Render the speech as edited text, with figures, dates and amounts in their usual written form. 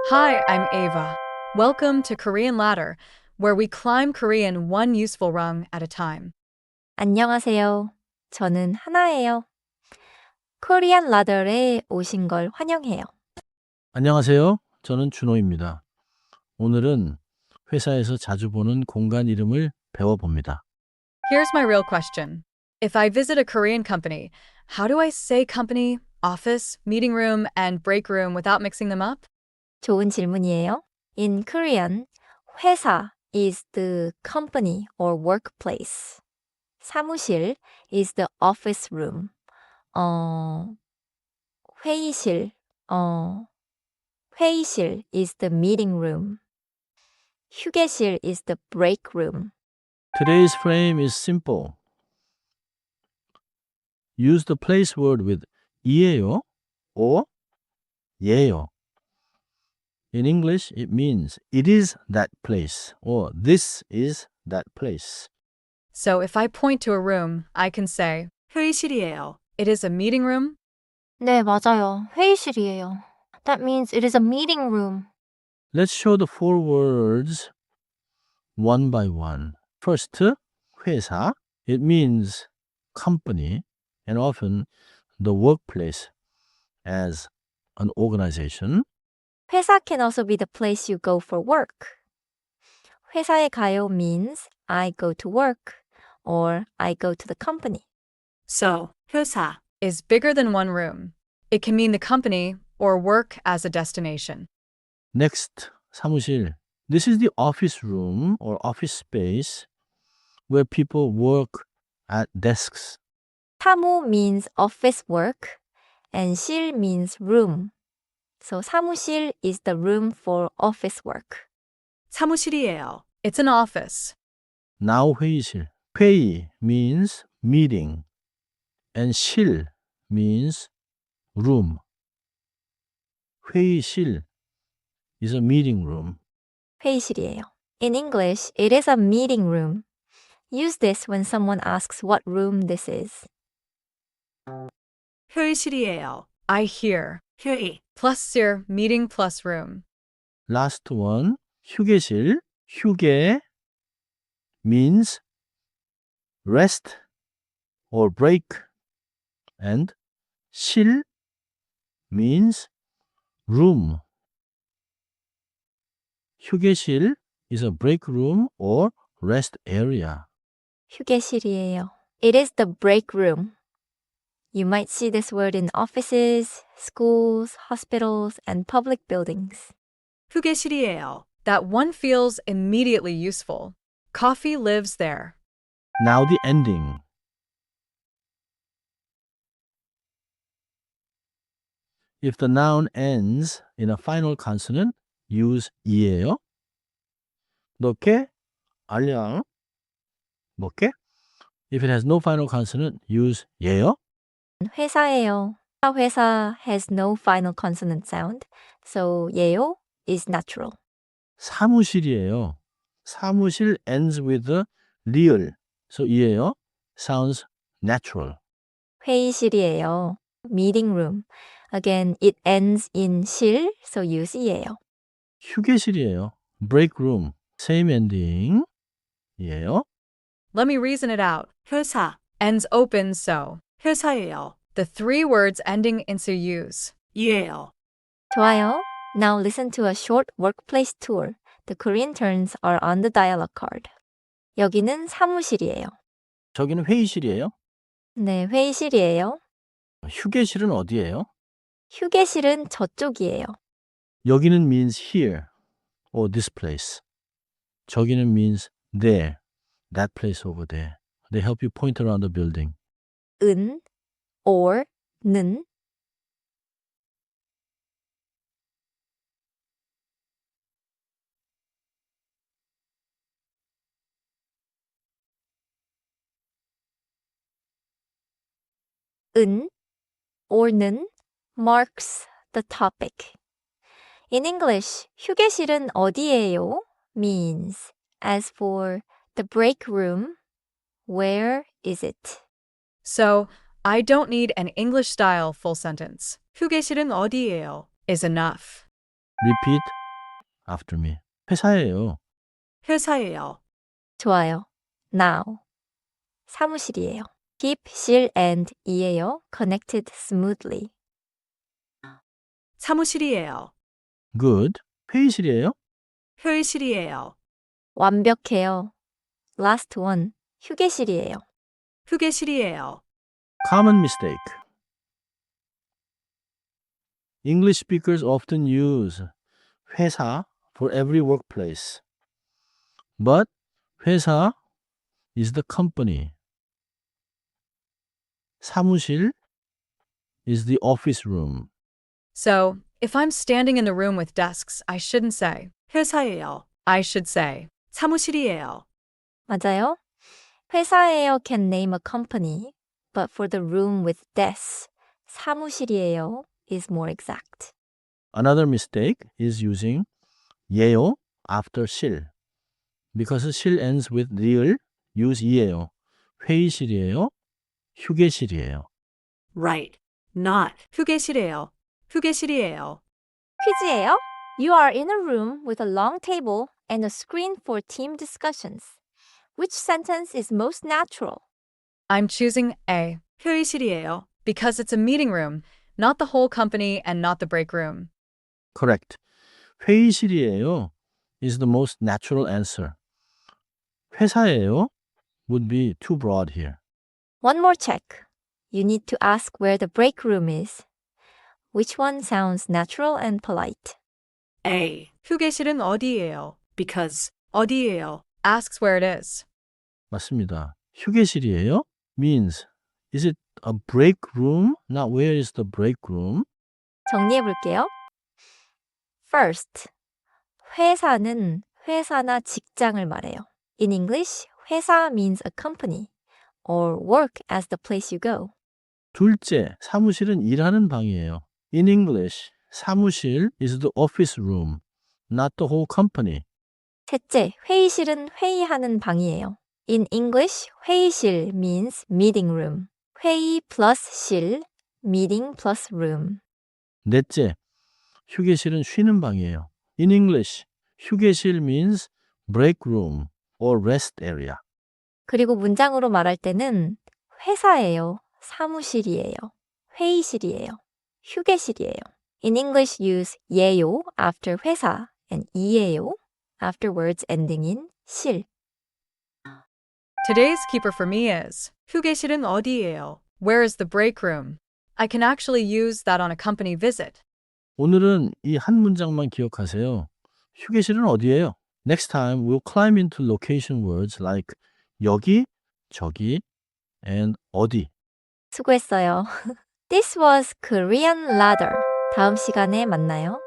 Hi, I'm Ava. Welcome to Korean Ladder, where we climb Korean one useful rung at a time. 안녕하세요. 저는 하나예요. 코리안 라더에 오신 걸 환영해요. 안녕하세요. 저는 준호입니다. 오늘은 회사에서 자주 보는 공간 이름을 배워봅니다. Here's my real question. If I visit a Korean company, how do I say company, office, meeting room, and break room without mixing them up? 좋은 질문이에요. In Korean, 회사 is the company or workplace. 사무실 is the office room. 회의실, 회의실 is the meeting room. 휴게실 is the break room. Today's frame is simple. Use the place word with 이에요 or 예요. In English, it means it is that place or this is that place. So if I point to a room, I can say, 회의실이에요. It is a meeting room. 네, 맞아요. 회의실이에요. That means it is a meeting room. Let's show the four words one by one. First, 회사. It means company and often the workplace as an organization. 회사 can also be the place you go for work. 회사에 가요 means I go to work or I go to the company. So, 회사 is bigger than one room. It can mean the company or work as a destination. Next, 사무실. This is the office room or office space where people work at desks. 사무 means office work and 실 means room. So 사무실 is the room for office work. 사무실이에요. It's an office. Now 회의실. 회의 means meeting and 실 means room. 회의실 is a meeting room. 회의실이에요. In English, it is a meeting room. Use this when someone asks what room this is. 회의실이에요. I hear. 회의 plus your meeting plus room. Last one, 휴게실. 휴게 means rest or break and 실 means room. 휴게실 is a break room or rest area. 휴게실이에요. It is the break room. You might see this word in offices, schools, hospitals, and public buildings. 휴게실이에요. That one feels immediately useful. Coffee lives there. Now the ending. If the noun ends in a final consonant, use 이에요. 넣게, 알량, 먹게. If it has no final consonant, use 예요. 회사예요. 회사 has no final consonant sound, so 예요 is natural. 사무실이에요. 사무실 ends with the real. So 이에요 sounds natural. 회의실이에요. Meeting room. Again, it ends in 실, so use 이에요. 휴게실이에요. break room. same ending. 이에요. Let me reason it out. 회사 ends open, so 회사예요. The three words ending into use. 이에요. 좋아요. Now listen to a short workplace tour. The Korean terms are on the dialogue card. 여기는 사무실이에요. 저기는 회의실이에요. 네, 회의실이에요. 휴게실은 어디예요? 휴게실은 저쪽이에요. 여기는 means here or this place. 저기는 means there, that place over there. They help you point around the building. 은, or, 는. 은, or, 는 marks the topic. In English, 휴게실은 어디예요? means, as for the break room, where is it? So, I don't need an English-style full sentence. 휴게실은 어디예요? Is enough. Repeat after me. 회사예요. 회사예요. 좋아요. Now. 사무실이에요. keep, 실, and 이에요. connected smoothly. 사무실이에요. Good. 회의실이에요. 회의실이에요. 완벽해요. last one. 휴게실이에요. 휴게실이에요. Common mistake. English speakers often use 회사 for every workplace. But 회사 is the company. 사무실 is the office room. So, if I'm standing in the room with desks, I shouldn't say. 회사예요. I should say. 사무실이에요. 맞아요. 회사예요 can name a company, but for the room with desks, 사무실이에요 is more exact. Another mistake is using 예요 after 실. Because 실 ends with real, use 이예요. 회의실이에요. 휴게실이에요. Right. Not. 휴게실이에요. 휴게실이에요. 퀴즈예요. You are in a room with a long table and a screen for team discussions. Which sentence is most natural? I'm choosing A, 회의실이에요. because it's a meeting room, not the whole company and not the break room. Correct. 회의실이에요 is the most natural answer. 회사예요 would be too broad here. One more check. You need to ask where the break room is. Which one sounds natural and polite? A. 휴게실은 어디예요? Because 어디예요? Asks where it is. 맞습니다. 휴게실이에요 means is it a break room? Not where is the break room? 정리해 볼게요. First, 회사는 회사나 직장을 말해요. In English, 회사 means a company or work as the place you go. 둘째, 사무실은 일하는 방이에요. In English, 사무실 is the office room, not the whole company. 셋째, 회의실은 회의하는 방이에요. In English, 회의실 means meeting room. 회의 plus 실, meeting plus room. 넷째, 휴게실은 쉬는 방이에요. In English, 휴게실 means break room or rest area. 그리고 문장으로 말할 때는 회사예요, 사무실이에요, 회의실이에요, 휴게실이에요. In English, use 예요 after 회사 and 이예요 after words ending in 실. Today's keeper for me is, 휴게실은 어디예요? where is the break room? I can actually use that on a company visit. 오늘은 이 한 문장만 기억하세요. 휴게실은 어디예요? Next time, we'll climb into location words like 여기, 저기, and 어디. 수고했어요. This was Korean Ladder. 다음 시간에 만나요.